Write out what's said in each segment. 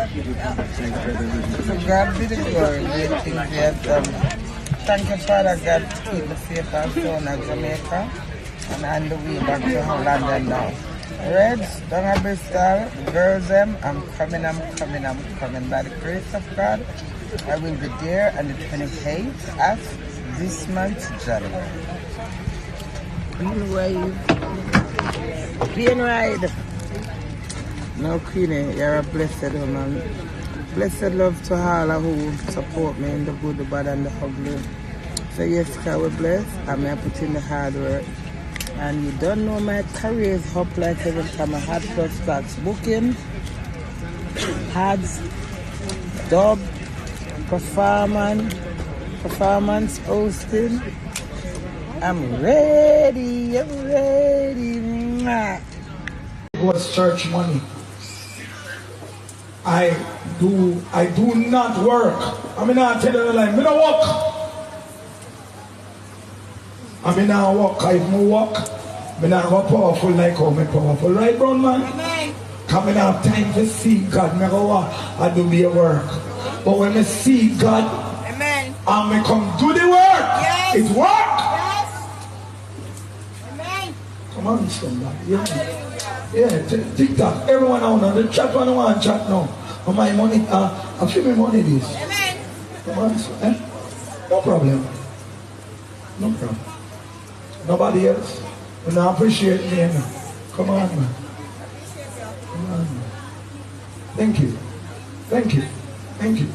So God be the glory. We think that, thank you, Father God, to keep the faith and sound of Jamaica and on the way back to London now. Reds, down at Bristol, girls them, I'm coming by the grace of God. I will be there on the 28th of this month, January. Being ride. Now, Queenie, you're a blessed woman. Blessed love to all who support me in the good, the bad, and the ugly. So yes, God, we're blessed. I'm here putting the hard work. And you don't know my career is up like every time I had plus tax booking, ads, dub, performance hosting. I'm ready. Was church money. I do not work. I mean, I tell you the line, I don't work. I mean, I walk. If I walk, I not go powerful like how I'm powerful. Right, brown man? Amen. Coming out time to see God. I go walk, I do be a work. But when I see God, amen, and I come do the work, yes, it work. Yes. Amen. Come on, somebody. Yeah, TikTok. Everyone on the chat, one want chat now. On my money, I feel my money this. Amen. Come on, eh? No problem. No problem. Nobody else. You don't appreciate me, man. Come on, man. Come on, man. Thank you.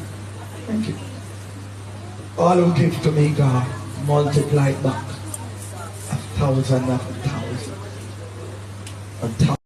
All who give to me, God, multiply back 1,000 of